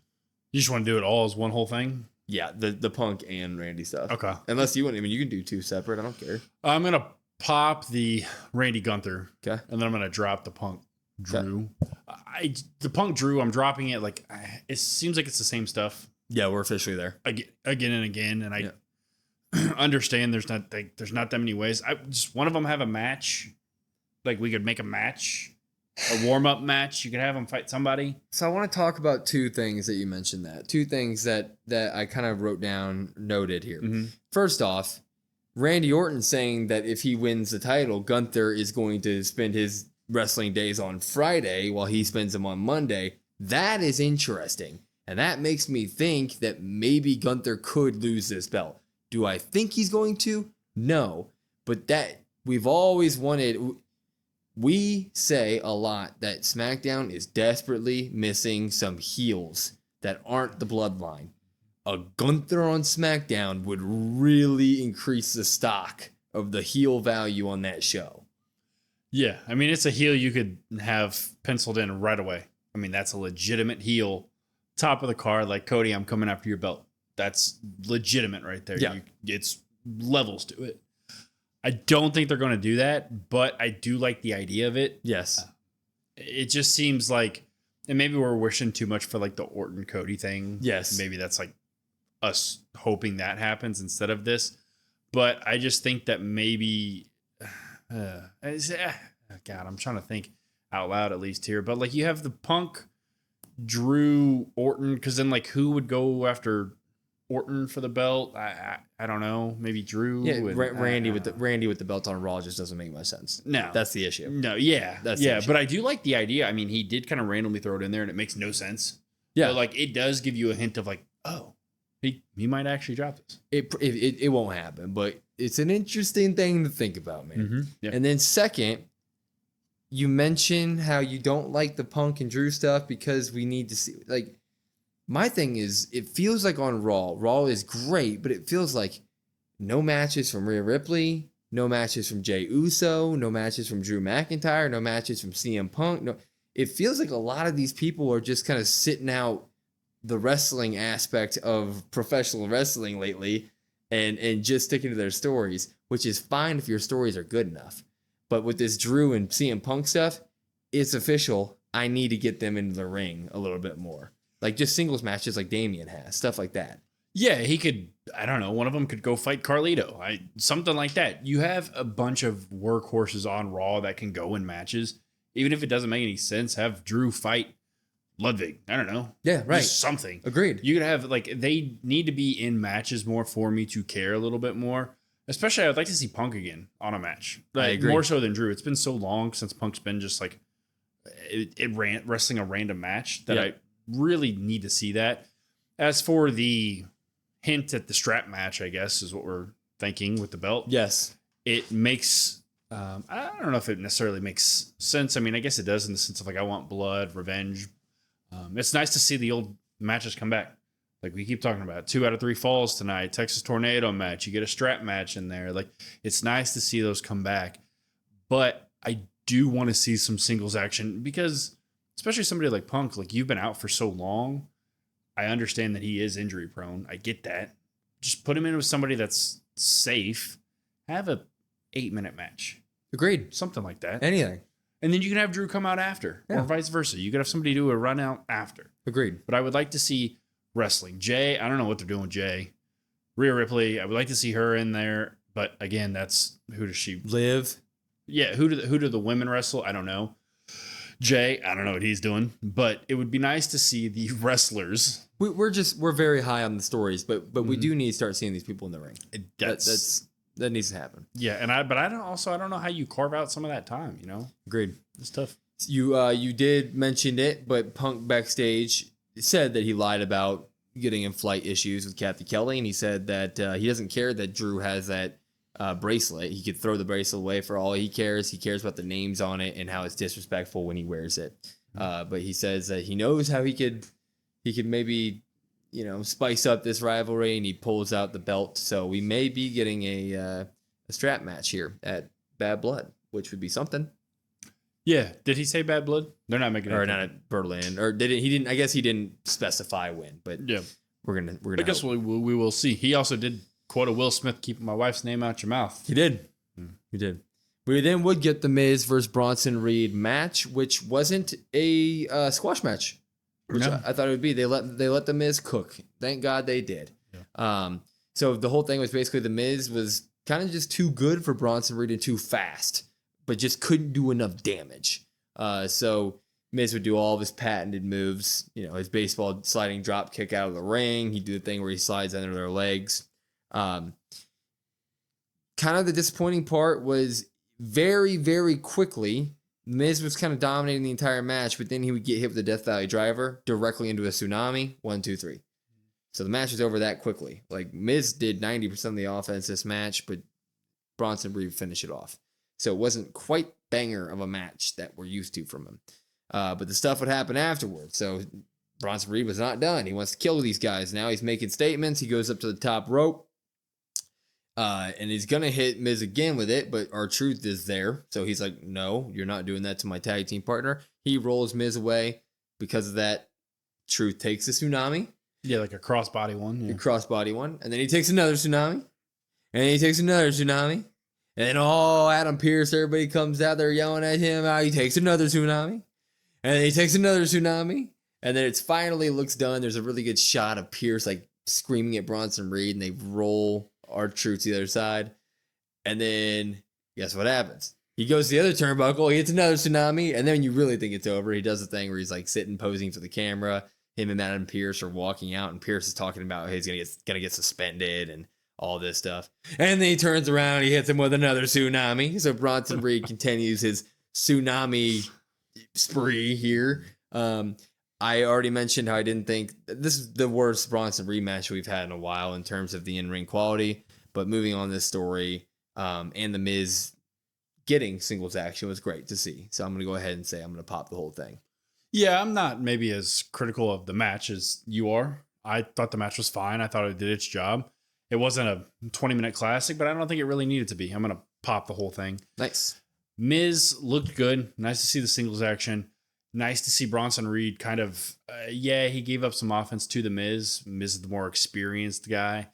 You just want to do it all as one whole thing? Yeah, the Punk and Randy stuff. Okay. Unless you want, you can do 2 separate. I don't care. I'm going to pop the Randy Gunther. Okay. And then I'm going to drop the Punk Drew. Okay. The Punk Drew, I'm dropping it like, it seems like it's the same stuff. Yeah, we're officially there. Again and again. And I understand there's not that many ways. Just one of them have a match. Like we could make a match. A warm-up match. You could have them fight somebody. So I want to talk about 2 things that you mentioned 2 things that I kind of wrote down, noted here. Mm-hmm. First off, Randy Orton saying that if he wins the title, Gunther is going to spend his wrestling days on Friday while he spends them on Monday. That is interesting. And that makes me think that maybe Gunther could lose this belt. Do I think he's going to? No. But that we've always wanted... We say a lot that SmackDown is desperately missing some heels that aren't the bloodline. A Gunther on SmackDown would really increase the stock of the heel value on that show. Yeah, I mean, it's a heel you could have penciled in right away. I mean, that's a legitimate heel. Top of the card, like, Cody, I'm coming after your belt. That's legitimate right there. Yeah. It's levels to it. I don't think they're going to do that, but I do like the idea of it. Yes. It just seems like, and maybe we're wishing too much for like the Orton Cody thing. Yes. Maybe that's like us hoping that happens instead of this. But I just think that maybe, God, I'm trying to think out loud at least here. But like you have the Punk, Drew, Orton, because then like who would go after Orton for the belt? I don't know. Maybe Drew. Yeah, Randy with the belt on Raw just doesn't make much sense. No, that's the issue. No, yeah, that's yeah. But I do like the idea. I mean, he did kind of randomly throw it in there, and it makes no sense. Yeah, but like it does give you a hint of like, oh, he might actually drop this. It won't happen, but it's an interesting thing to think about, man. Mm-hmm. Yeah. And then second, you mentioned how you don't like the Punk and Drew stuff because we need to see like. My thing is, it feels like on Raw is great, but it feels like no matches from Rhea Ripley, no matches from Jey Uso, no matches from Drew McIntyre, no matches from CM Punk. No, it feels like a lot of these people are just kind of sitting out the wrestling aspect of professional wrestling lately and just sticking to their stories, which is fine if your stories are good enough. But with this Drew and CM Punk stuff, it's official. I need to get them into the ring a little bit more. Like just singles matches like Damien has, stuff like that. Yeah, he could, I don't know, one of them could go fight Carlito. Something like that. You have a bunch of workhorses on Raw that can go in matches. Even if it doesn't make any sense, have Drew fight Ludwig. I don't know. Yeah, right. Just something. Agreed. You could have, like, they need to be in matches more for me to care a little bit more. Especially, I would like to see Punk again on a match. Like, I agree. More so than Drew. It's been so long since Punk's been just, like, wrestling a random match that I really need to see that. As for the hint at the strap match, I guess, is what we're thinking with the belt. Yes. It makes I don't know if it necessarily makes sense. I mean, I guess it does in the sense of like, I want blood, revenge. It's nice to see the old matches come back. Like we keep talking about 2 out of 3 falls tonight, Texas Tornado match. You get a strap match in there. Like it's nice to see those come back. But I do want to see some singles action because especially somebody like Punk, like you've been out for so long. I understand that he is injury prone. I get that. Just put him in with somebody that's safe. Have a 8-minute match. Agreed. Something like that. Anything. And then you can have Drew come out after or vice versa. You could have somebody do a run out after. Agreed. But I would like to see wrestling. Jay, I don't know what they're doing with Jay. Rhea Ripley, I would like to see her in there. But again, that's who does she Live? Yeah, who do the women wrestle? I don't know. Jay, I don't know what he's doing. But it would be nice to see the wrestlers. We're very high on the stories, but we do need to start seeing these people in the ring. That needs to happen. Yeah, and I don't know how you carve out some of that time, you know? Agreed. It's tough. You did mention it, but Punk backstage said that he lied about getting in flight issues with Kathy Kelly, and he said that he doesn't care that Drew has that bracelet. He could throw the bracelet away for all he cares. He cares about the names on it and how it's disrespectful when he wears it. But he says that he knows how he could maybe, spice up this rivalry, and he pulls out the belt. So we may be getting a strap match here at Bad Blood, which would be something. Yeah. Did he say Bad Blood? They're not making it. Or not at Berlin. Or did it? He didn't. I guess he didn't specify when. But yeah, we're gonna. I guess we will see. He also did quote a Will Smith, "Keeping my wife's name out your mouth." He did. He did. We then would get the Miz versus Bronson Reed match, which wasn't a squash match, which No. I thought it would be. They let the Miz cook. Thank God they did. Yeah. So the whole thing was basically the Miz was kind of just too good for Bronson Reed and too fast, but just couldn't do enough damage. So Miz would do all of his patented moves, his baseball sliding drop kick out of the ring. He'd do the thing where he slides under their legs. Kind of the disappointing part was very, very quickly, Miz was kind of dominating the entire match, but then he would get hit with a Death Valley driver directly into a tsunami. 1, 2, 3. So the match was over that quickly. Like Miz did 90% of the offense this match, but Bronson Reed finished it off. So it wasn't quite banger of a match that we're used to from him. But the stuff would happen afterwards. So Bronson Reed was not done. He wants to kill these guys. Now he's making statements. He goes up to the top rope. And he's going to hit Miz again with it, but R-Truth is there. So he's like, no, you're not doing that to my tag team partner. He rolls Miz away. Because of that, Truth takes a tsunami. Yeah, like a crossbody one. Yeah. A crossbody one. And then he takes another tsunami. And he takes another tsunami. And then, Adam Pearce, everybody comes out there yelling at him. He takes another tsunami. And then he takes another tsunami. And then it's finally looks done. There's a really good shot of Pearce like screaming at Bronson Reed, and they roll R-Truth to the other side. And then guess what happens? He goes to the other turnbuckle, he hits another tsunami, and then you really think it's over. He does the thing where he's like sitting posing for the camera. Him and Adam Pearce are walking out, and Pearce is talking about how he's gonna get suspended and all this stuff. And then he turns around, he hits him with another tsunami. So Bronson Reed continues his tsunami spree here. I already mentioned how I didn't think this is the worst Bronson Reed match we've had in a while in terms of the in-ring quality. But moving on this story, and the Miz getting singles action was great to see. So I'm going to go ahead and say I'm going to pop the whole thing. Yeah, I'm not maybe as critical of the match as you are. I thought the match was fine. I thought it did its job. It wasn't a 20-minute classic, but I don't think it really needed to be. I'm going to pop the whole thing. Nice. Miz looked good. Nice to see the singles action. Nice to see Bronson Reed kind of, he gave up some offense to the Miz. Miz is the more experienced guy.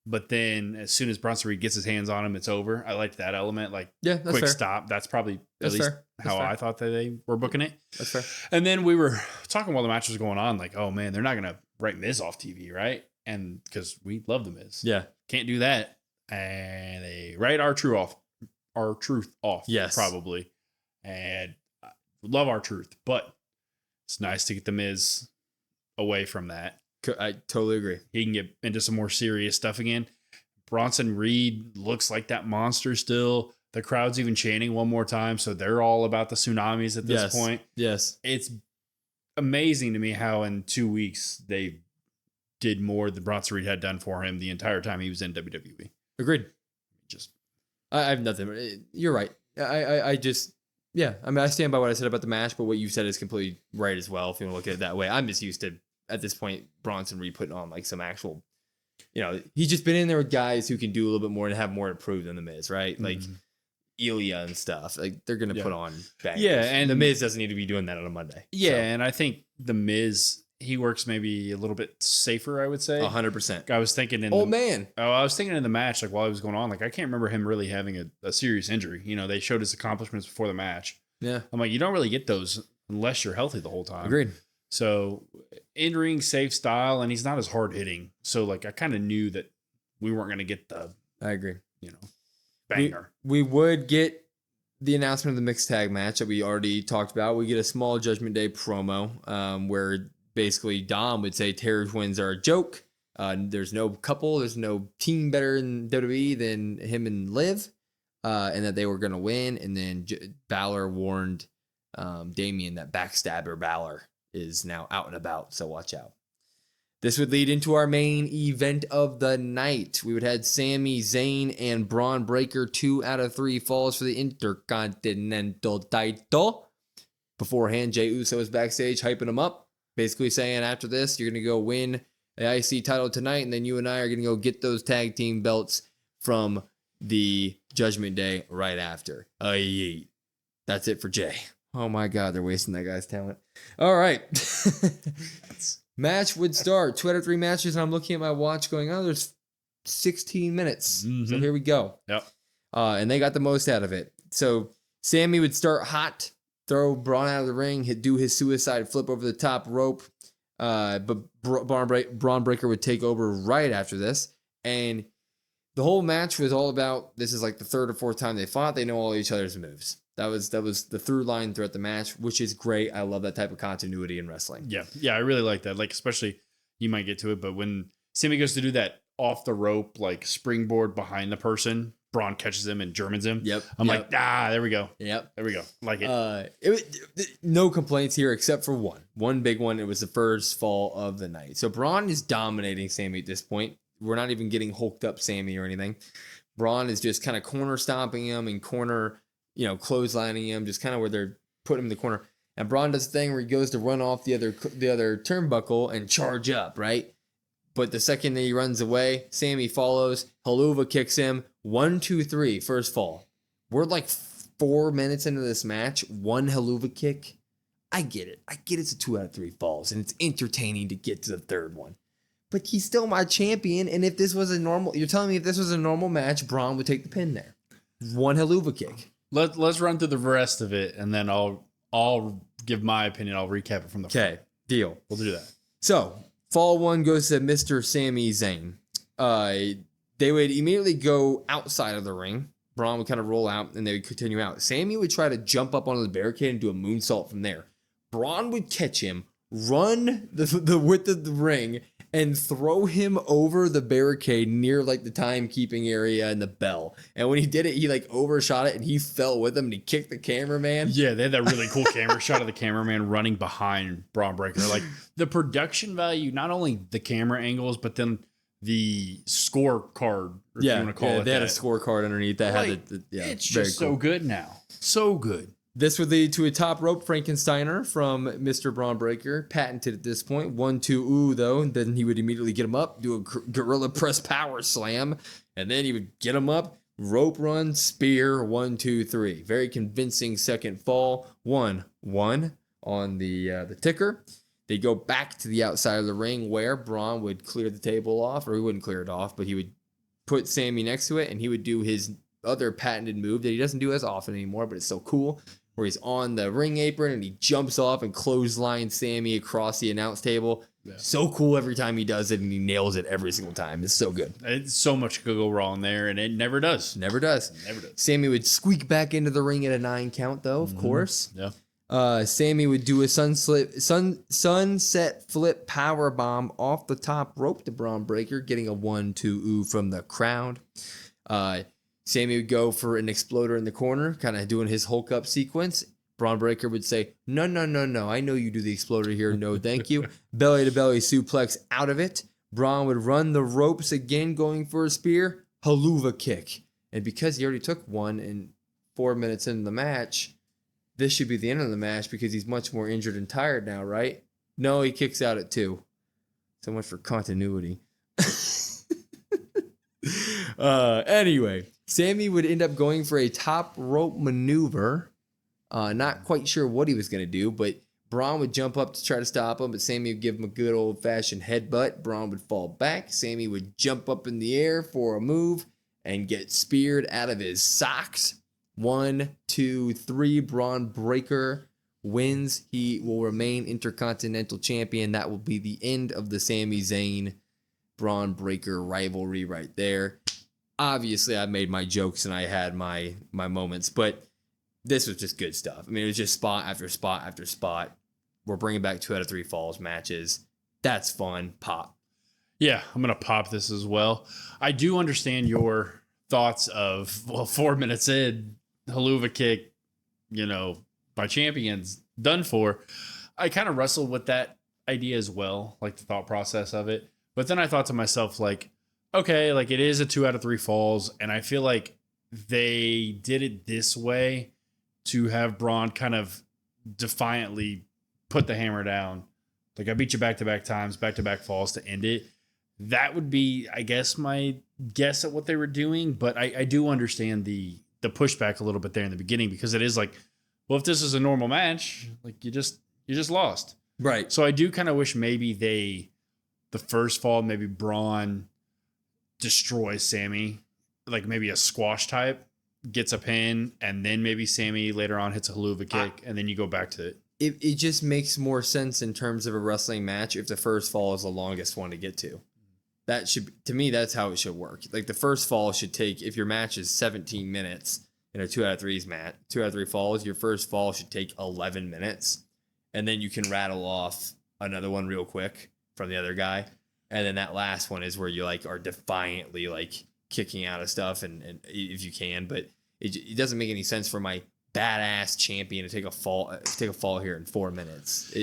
But then as soon as Bronson Reed gets his hands on him, it's over. I liked that element. Like, quick fair. stop. That's probably at least how I thought that they were booking it. That's fair. And then we were talking while the match was going on, like, oh man, they're not going to write Miz off TV, right? And because we love the Miz. Yeah. Can't do that. And they write R-Truth off. Yes. Probably. And I love R-Truth, but it's nice to get the Miz away from that. I totally agree. He can get into some more serious stuff again. Bronson Reed looks like that monster still. The crowd's even chanting one more time, so they're all about the tsunamis at this point. Yes. It's amazing to me how in 2 weeks they did more than Bronson Reed had done for him the entire time he was in WWE. Agreed. Just I have nothing. You're right. I just, yeah. I mean, I stand by what I said about the match, but what you said is completely right as well. If you want to look at it that way, I'm just used to at this point Bronson Reed putting on like some actual, he's just been in there with guys who can do a little bit more and have more to prove than the Miz, right? Like Ilya and stuff. Like they're gonna put on bangers. Yeah, and the Miz doesn't need to be doing that on a Monday. Yeah, So, and I think the Miz, he works maybe a little bit safer, I would say. 100%. I was thinking I was thinking in the match, like while it was going on, like I can't remember him really having a serious injury. They showed his accomplishments before the match. Yeah. I'm like, you don't really get those unless you're healthy the whole time. Agreed. So in-ring safe style, and he's not as hard hitting. So like I kind of knew that we weren't going to get the, I agree. banger. We would get the announcement of the mixed tag match that we already talked about. We get a small Judgment Day promo where basically Dom would say Terror Twins are a joke. There's no couple, there's no team better in WWE than him and Liv, and that they were going to win. And then Balor warned Damien that backstabber Balor is now out and about, so watch out. This would lead into our main event of the night. We would have Sami Zayn and Bron Breakker, 2 out of 3 falls for the Intercontinental Title. Beforehand, Jey Uso was backstage hyping him up, basically saying after this, you're going to go win the IC title tonight, and then you and I are going to go get those tag team belts from the Judgment Day right after. That's it for Jey. Oh my God, they're wasting that guy's talent. All right. Match would start. 2 out of 3 matches, and I'm looking at my watch going, there's 16 minutes. Mm-hmm. So here we go. Yep. And they got the most out of it. So Sammy would start hot, throw Braun out of the ring, do his suicide flip over the top rope. But Bron Breakker would take over right after this. And the whole match was all about, this is like the 3rd or 4th time they fought. They know all each other's moves. That was the through line throughout the match, which is great. I love that type of continuity in wrestling. Yeah, I really like that. Like, especially, you might get to it, but when Sammy goes to do that off the rope, like springboard behind the person, Braun catches him and Germans him. Yep. I'm like, there we go. Yep. There we go. Like it. No complaints here except for one big one. It was the first fall of the night. So Braun is dominating Sammy at this point. We're not even getting hulked up Sammy or anything. Braun is just kind of corner stomping him and clotheslining him, just kind of where they're putting him in the corner. And Braun does the thing where he goes to run off the other turnbuckle and charge up, right? But the second that he runs away, Sammy follows. Helluva kicks him. 1, 2, 3, first fall. We're like 4 minutes into this match. 1 Helluva kick. I get it. It's a 2 out of 3 falls, and it's entertaining to get to the 3rd one. But he's still my champion, and if this was you're telling me if this was a normal match, Braun would take the pin there. 1 Helluva kick. Let's run through the rest of it, and then I'll give my opinion. I'll recap it from the front. Okay, deal. We'll do that. So, fall 1 goes to Mr. Sami Zayn. They would immediately go outside of the ring. Braun would kind of roll out, and they would continue out. Sami would try to jump up onto the barricade and do a moonsault from there. Braun would catch him, run the width of the ring, and throw him over the barricade near like the timekeeping area and the bell. And when he did it, he like overshot it and he fell with him and he kicked the cameraman. Yeah, they had that really cool camera shot of the cameraman running behind Bron Breakker. Like the production value, not only the camera angles, but then the scorecard. If you want to call it they had a that. scorecard underneath that Like, had it's very just cool. so good now. So good. This would lead to a top rope Frankensteiner from Mr. Bron Breakker, patented at this point. 1, 2, ooh, though. And then he would immediately get him up, do a gorilla press power slam. And then he would get him up, rope run, spear, 1, 2, 3. Very convincing second fall. 1, 1 on the ticker. They go back to the outside of the ring where Braun would clear the table off, or he wouldn't clear it off, but he would put Sammy next to it, and he would do his other patented move that he doesn't do as often anymore, but it's so cool, where he's on the ring apron and he jumps off and clotheslines Sammy across the announce table. Yeah. So cool every time he does it, and he nails it every single time. It's so good. It's so much could go wrong there, and it never does. Never does. Sammy would squeak back into the ring at a 9 count, though, of course. Yeah. Sammy would do a sunset flip power bomb off the top rope to Bron Breakker, getting a 1, 2, ooh from the crowd. Sammy would go for an exploder in the corner, kind of doing his Hulk up sequence. Bron Breakker would say, no, I know you do the exploder here. No, thank you. Belly to belly suplex out of it. Braun would run the ropes again, going for a spear. Helluva kick. And because he already took one and 4 minutes into the match, this should be the end of the match because he's much more injured and tired now, right? No, he kicks out at 2. So much for continuity. Anyway, Sami would end up going for a top rope maneuver. Not quite sure what he was going to do, but Braun would jump up to try to stop him, but Sami would give him a good old-fashioned headbutt. Braun would fall back. Sami would jump up in the air for a move and get speared out of his socks. 1, 2, 3. Bron Breakker wins. He will remain Intercontinental Champion. That will be the end of the Sami Zayn Bron Breakker rivalry right there. Obviously, I made my jokes and I had my moments, but this was just good stuff. I mean, it was just spot after spot after spot. We're bringing back 2 out of 3 falls matches. That's fun. Pop. Yeah, I'm going to pop this as well. I do understand your thoughts of, 4 minutes in, haluva kick, my champion's done for. I kind of wrestled with that idea as well, like the thought process of it. But then I thought to myself, like, okay, like it is a 2 out of 3 falls. And I feel like they did it this way to have Braun kind of defiantly put the hammer down. Like, I beat you back-to-back times, back-to-back falls to end it. That would be, I guess, my guess at what they were doing. But I do understand the pushback a little bit there in the beginning, because it is like, well, if this is a normal match, like you just lost. Right. So I do kind of wish maybe the first fall, maybe Braun destroys Sami, like maybe a squash type, gets a pin, and then maybe Sami later on hits a haluva kick, and then you go back to it. It just makes more sense in terms of a wrestling match if the first fall is the longest one to get to. That should, to me, that's how it should work. Like the first fall should take, if your match is 17 minutes in a 2 out of 3 match, 2 out of 3 falls, your first fall should take 11 minutes. And then you can rattle off another one real quick from the other guy. And then that last one is where you like are defiantly like kicking out of stuff and if you can, but it doesn't make any sense for my badass champion to take a fall here in 4 minutes.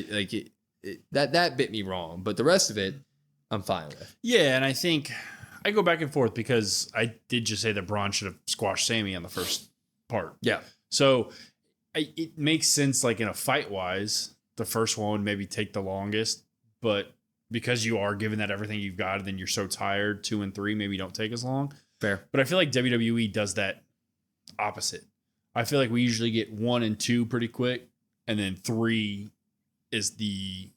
That bit me wrong, but the rest of it I'm fine with. Yeah, and I think I go back and forth because I did just say that Braun should have squashed Sami on the first part. Yeah. So it makes sense, like in a fight wise, the first one would maybe take the longest, but because you are giving that everything you've got, and then you're so tired, 2 and 3 maybe don't take as long. Fair. But I feel like WWE does that opposite. I feel like we usually get 1 and 2 pretty quick, and then 3 is the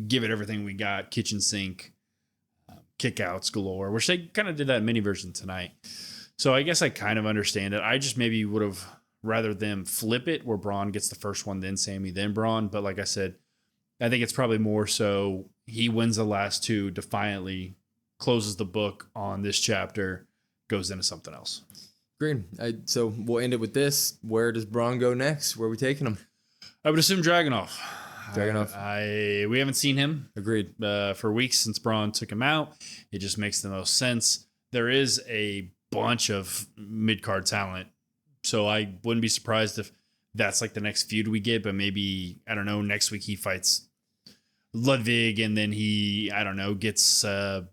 give it everything we got, kitchen sink, kickouts galore, which they kind of did that mini version tonight. So I guess I kind of understand it. I just maybe would have rather them flip it where Braun gets the first one, then Sami, then Braun. But like I said, I think it's probably more so he wins the last 2 defiantly, closes the book on this chapter, goes into something else. Agreed. So we'll end it with this. Where does Braun go next? Where are we taking him? I would assume Dragunov. We haven't seen him. Agreed. For weeks since Braun took him out. It just makes the most sense. There is a bunch of mid-card talent, so I wouldn't be surprised if that's like the next feud we get, but maybe, I don't know, next week he fights Ludwig, and then he, I don't know, gets a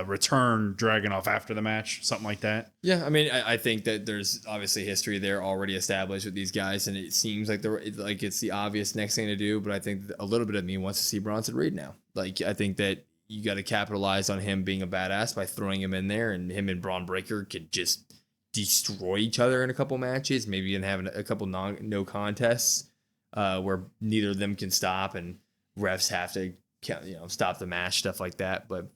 return Dragunov after the match, something like that. Yeah, I mean, I think that there's obviously history there already established with these guys, and it seems like it's the obvious next thing to do. But I think a little bit of me wants to see Bronson Reed now. Like, I think that you got to capitalize on him being a badass by throwing him in there, and him and Bron Breakker could just destroy each other in a couple matches, maybe even having a couple no contests where neither of them can stop, and refs have to stop the match, stuff like that. But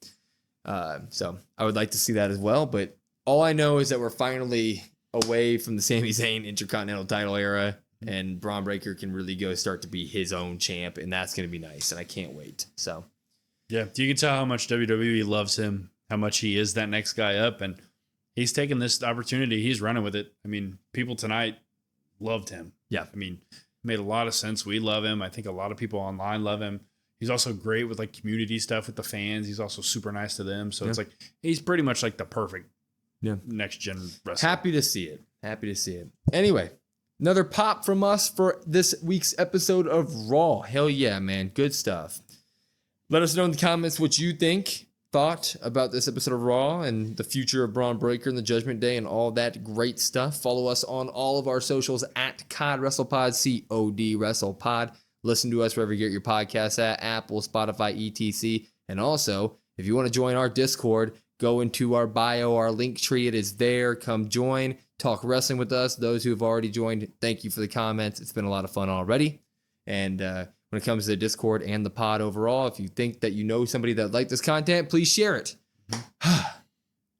so I would like to see that as well. But all I know is that we're finally away from the Sami Zayn Intercontinental Title era, and Bron Breakker can really go start to be his own champ, and that's going to be nice, and I can't wait. So yeah, you can tell how much WWE loves him, how much he is that next guy up, and he's taking this opportunity. He's running with it. I mean, people tonight loved him. Yeah. I mean, it made a lot of sense. We love him. I think a lot of people online love him. He's also great with like community stuff with the fans. He's also super nice to them. So it's like, he's pretty much like the perfect next gen wrestler. Happy to see it. Anyway, another pop from us for this week's episode of Raw. Hell yeah, man. Good stuff. Let us know in the comments what you think. thought about this episode of Raw and the future of Bron Breakker and the Judgment Day and all that great stuff. Follow us on all of our socials at COD WrestlePod, COD WrestlePod. Listen to us wherever you get your podcasts at, Apple, Spotify, etc. And also, if you want to join our Discord, go into our bio, our link tree. It is there. Come join. Talk wrestling with us. Those who have already joined, thank you for the comments. It's been a lot of fun already. And when it comes to the Discord and the pod overall, if you think that you know somebody that liked this content, please share it.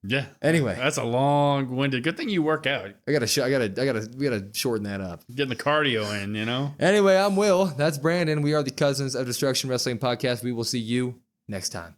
Yeah. Anyway, that's a long-winded. Good thing you work out. we gotta shorten that up. Getting the cardio in, you know. Anyway, I'm Will. That's Brandon. We are the Cousins of Destruction Wrestling Podcast. We will see you next time.